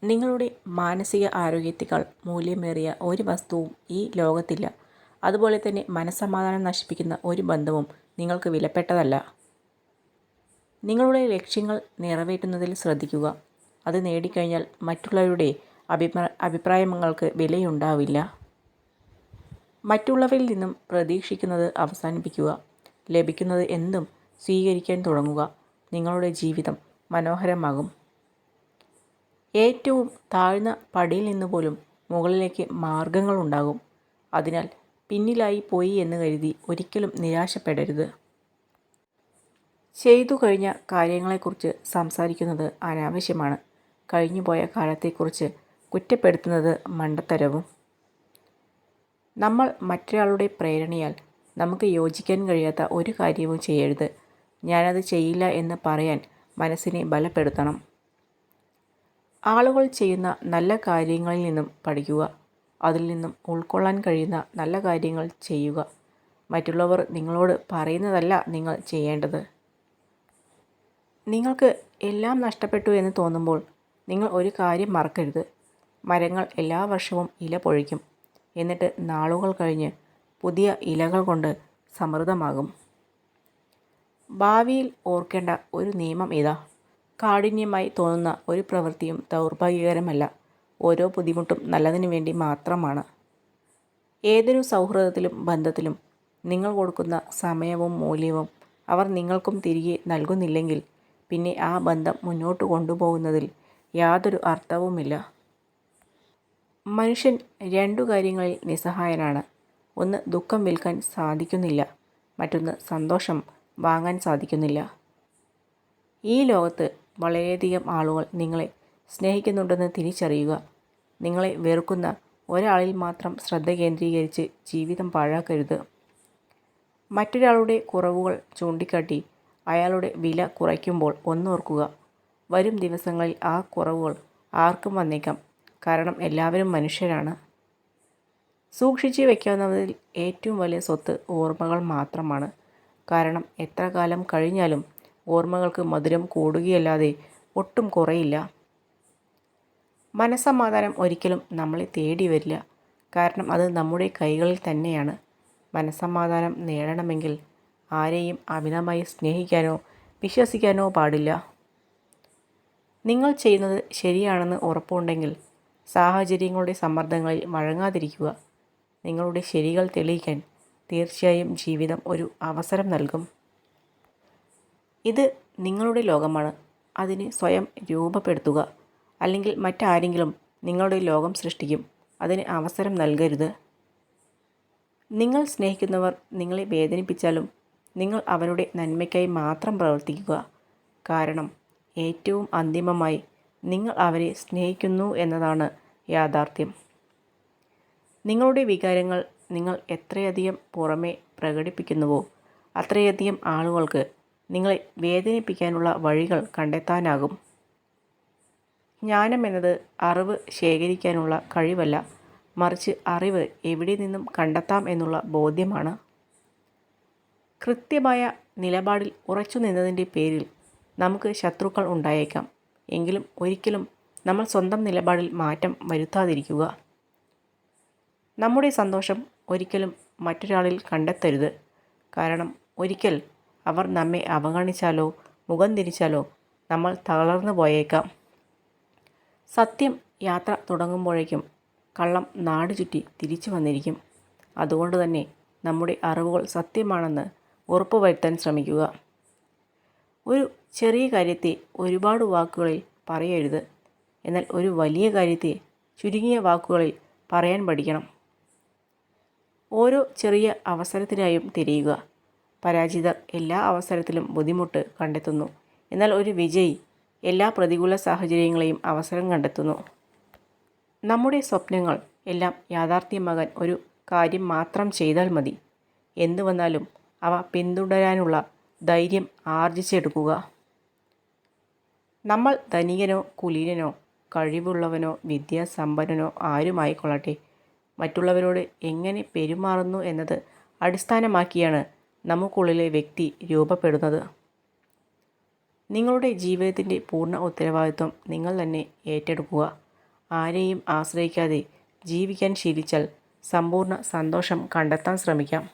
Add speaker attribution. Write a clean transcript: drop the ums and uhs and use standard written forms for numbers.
Speaker 1: നിങ്ങളുടെ മാനസിക ആരോഗ്യത്തേക്കാൾ മൂല്യമേറിയ ഒരു വസ്തുവും ഈ ലോകത്തില്ല. അതുപോലെ തന്നെ മനസ്സമാധാനം നശിപ്പിക്കുന്ന ഒരു ബന്ധവും നിങ്ങൾക്ക് വിലപ്പെട്ടതല്ല. നിങ്ങളുടെ ലക്ഷ്യങ്ങൾ നിറവേറ്റുന്നതിൽ ശ്രദ്ധിക്കുക. അത് നേടിക്കഴിഞ്ഞാൽ മറ്റുള്ളവരുടെ അഭിപ്രായങ്ങൾക്ക് വിലയുണ്ടാവില്ല. മറ്റുള്ളവരിൽ നിന്നും പ്രതീക്ഷിക്കുന്നത് അവസാനിപ്പിക്കുക. ലഭിക്കുന്നത് എന്തും സ്വീകരിക്കാൻ തുടങ്ങുക. നിങ്ങളുടെ ജീവിതം മനോഹരമാകും. ഏറ്റവും താഴ്ന്ന പടിയിൽ നിന്ന് പോലും മുകളിലേക്ക് മാർഗങ്ങളുണ്ടാകും. അതിനാൽ പിന്നിലായി പോയി എന്ന് കരുതി ഒരിക്കലും നിരാശപ്പെടരുത്. ചെയ്തു കഴിഞ്ഞ കാര്യങ്ങളെക്കുറിച്ച് സംസാരിക്കുന്നത് അനാവശ്യമാണ്. കഴിഞ്ഞുപോയ കാലത്തെക്കുറിച്ച് കുറ്റപ്പെടുത്തുന്നത് മണ്ടത്തരവും. നമ്മൾ മറ്റൊരാളുടെ പ്രേരണയാൽ നമുക്ക് യോജിക്കാൻ കഴിയാത്ത ഒരു കാര്യവും ചെയ്യരുത്. ഞാനത് ചെയ്യില്ല എന്ന് പറയാൻ മനസ്സിനെ ബലപ്പെടുത്തണം. ആളുകൾ ചെയ്യുന്ന നല്ല കാര്യങ്ങളിൽ നിന്നും പഠിക്കുക. അതിൽ നിന്നും ഉൾക്കൊള്ളാൻ കഴിയുന്ന നല്ല കാര്യങ്ങൾ ചെയ്യുക. മറ്റുള്ളവർ നിങ്ങളോട് പറയുന്നതല്ല നിങ്ങൾ ചെയ്യേണ്ടത്. നിങ്ങൾക്ക് എല്ലാം നഷ്ടപ്പെട്ടു എന്ന് തോന്നുമ്പോൾ നിങ്ങൾ ഒരു കാര്യം മറക്കരുത്. മരങ്ങൾ എല്ലാ വർഷവും ഇല പൊഴിക്കും. എന്നിട്ട് നാളുകൾ കഴിഞ്ഞ് പുതിയ ഇലകൾ കൊണ്ട് സമൃദ്ധമാകും. ഭാവിയിൽ ഓർക്കേണ്ട ഒരു നിയമം ഇതാ: കാഠിന്യമായി തോന്നുന്ന ഒരു പ്രവൃത്തിയും ദൗർഭാഗ്യകരമല്ല. ഓരോ ബുദ്ധിമുട്ടും നല്ലതിനു വേണ്ടി മാത്രമാണ്. ഏതൊരു സൗഹൃദത്തിലും ബന്ധത്തിലും നിങ്ങൾ കൊടുക്കുന്ന സമയവും മൂല്യവും അവർ നിങ്ങൾക്കും തിരികെ നൽകുന്നില്ലെങ്കിൽ പിന്നെ ആ ബന്ധം മുന്നോട്ട് കൊണ്ടുപോകുന്നതിൽ യാതൊരു അർത്ഥവുമില്ല. മനുഷ്യൻ രണ്ടു കാര്യങ്ങളിൽ നിസ്സഹായനാണ്. ഒന്ന്, ദുഃഖം വിൽക്കാൻ സാധിക്കുന്നില്ല. മറ്റൊന്ന്, സന്തോഷം വാങ്ങാൻ സാധിക്കുന്നില്ല. ഈ ലോകത്ത് വളരെയധികം ആളുകൾ നിങ്ങളെ സ്നേഹിക്കുന്നുണ്ടെന്ന് തിരിച്ചറിയുക. നിങ്ങളെ വെറുക്കുന്ന ഒരാളിൽ മാത്രം ശ്രദ്ധ കേന്ദ്രീകരിച്ച് ജീവിതം പാഴാക്കരുത്. മറ്റൊരാളുടെ കുറവുകൾ ചൂണ്ടിക്കാട്ടി അയാളുടെ വില കുറയ്ക്കുമ്പോൾ ഒന്നോർക്കുക: വരും ദിവസങ്ങളിൽ ആ കുറവുകൾ ആർക്കും വന്നേക്കാം. കാരണം എല്ലാവരും മനുഷ്യരാണ്. സൂക്ഷിച്ചു വയ്ക്കാവുന്നതിൽ ഏറ്റവും വലിയ സ്വത്ത് ഓർമ്മകൾ മാത്രമാണ്. കാരണം എത്ര കാലം കഴിഞ്ഞാലും ഓർമ്മകൾക്ക് മധുരം കൂടുകയല്ലാതെ ഒട്ടും കുറയില്ല. മനസ്സമാധാനം ഒരിക്കലും നമ്മളെ തേടി വരില്ല. കാരണം അത് നമ്മുടെ കൈകളിൽ തന്നെയാണ്. മനസ്സമാധാനം നേടണമെങ്കിൽ ആരെയും അമിതമായി സ്നേഹിക്കാനോ വിശ്വസിക്കാനോ പാടില്ല. നിങ്ങൾ ചെയ്യുന്നത് ശരിയാണെന്ന് ഉറപ്പുണ്ടെങ്കിൽ സാഹചര്യങ്ങളുടെ സമ്മർദ്ദങ്ങളിൽ വഴങ്ങാതിരിക്കുക. നിങ്ങളുടെ ശരികൾ തെളിയിക്കാൻ തീർച്ചയായും ജീവിതം ഒരു അവസരം നൽകും. ഇത് നിങ്ങളുടെ ലോകമാണ്. അതിനെ സ്വയം രൂപപ്പെടുത്തുക. അല്ലെങ്കിൽ മറ്റാരെങ്കിലും നിങ്ങളുടെ ലോകം സൃഷ്ടിക്കും. അതിന് അവസരം നൽകരുത്. നിങ്ങൾ സ്നേഹിക്കുന്നവർ നിങ്ങളെ വേദനിപ്പിച്ചാലും നിങ്ങൾ അവരുടെ നന്മയ്ക്കായി മാത്രം പ്രവർത്തിക്കുക. കാരണം ഏറ്റവും അന്തിമമായി നിങ്ങൾ അവരെ സ്നേഹിക്കുന്നു എന്നതാണ് യാഥാർത്ഥ്യം. നിങ്ങളുടെ വികാരങ്ങൾ നിങ്ങൾ എത്രയധികം പുറമെ പ്രകടിപ്പിക്കുന്നുവോ അത്രയധികം ആളുകൾക്ക് നിങ്ങളെ വേദനിപ്പിക്കാനുള്ള വഴികൾ കണ്ടെത്താനാകും. ജ്ഞാനം എന്നത് അറിവ് ശേഖരിക്കാനുള്ള കഴിവല്ല, മറിച്ച് അറിവ് എവിടെ നിന്നും കണ്ടെത്താം എന്നുള്ള ബോധ്യമാണ്. കൃത്യമായ നിലപാടിൽ ഉറച്ചു നിന്നതിൻ്റെ പേരിൽ നമുക്ക് ശത്രുക്കൾ ഉണ്ടായേക്കാം. എങ്കിലും ഒരിക്കലും നമ്മൾ സ്വന്തം നിലപാടിൽ മാറ്റം വരുത്താതിരിക്കുക. നമ്മുടെ സന്തോഷം ഒരിക്കലും മറ്റൊരാളിൽ കണ്ടെത്തരുത്. കാരണം ഒരിക്കൽ അവർ നമ്മെ അവഗണിച്ചാലോ മുഖം തിരിച്ചാലോ നമ്മൾ തളർന്നു പോയേക്കാം. സത്യം യാത്ര തുടങ്ങുമ്പോഴേക്കും കള്ളം നാട് ചുറ്റി തിരിച്ചു വന്നിരിക്കും. അതുകൊണ്ട് തന്നെ നമ്മുടെ അറിവുകൾ സത്യമാണെന്ന് ഉറപ്പുവരുത്താൻ ശ്രമിക്കുക. ഒരു ചെറിയ കാര്യത്തെ ഒരുപാട് വാക്കുകളിൽ പറയരുത്. എന്നാൽ ഒരു വലിയ കാര്യത്തെ ചുരുങ്ങിയ വാക്കുകളിൽ പറയാൻ പഠിക്കണം. ഓരോ ചെറിയ അവസരത്തിനായും തിരയുക. പരാജിതർ എല്ലാ അവസരത്തിലും ബുദ്ധിമുട്ട് കണ്ടെത്തുന്നു. എന്നാൽ ഒരു വിജയി എല്ലാ പ്രതികൂല സാഹചര്യങ്ങളെയും അവസരം കണ്ടെത്തുന്നു. നമ്മുടെ സ്വപ്നങ്ങൾ എല്ലാം യാഥാർത്ഥ്യമാകാൻ ഒരു കാര്യം മാത്രം ചെയ്താൽ മതി. എന്തു വന്നാലും അവ പിന്തുടരാനുള്ള ധൈര്യം ആർജിച്ചെടുക്കുക. നമ്മൾ ധനികനോ കുലീനനോ കഴിവുള്ളവനോ വിദ്യാസമ്പന്നനോ ആരുമായിക്കൊള്ളട്ടെ, മറ്റുള്ളവരോട് എങ്ങനെ പെരുമാറുന്നു എന്നത് അടിസ്ഥാനമാക്കിയാണ് നമുക്കുള്ളിലെ വ്യക്തി രൂപപ്പെടുന്നത്. നിങ്ങളുടെ ജീവിതത്തിൻ്റെ പൂർണ്ണ ഉത്തരവാദിത്വം നിങ്ങൾ തന്നെ ഏറ്റെടുക്കുക. ആരെയും ആശ്രയിക്കാതെ ജീവിക്കാൻ ശീലിച്ചാൽ സമ്പൂർണ്ണ സന്തോഷം കണ്ടെത്താൻ ശ്രമിക്കാം.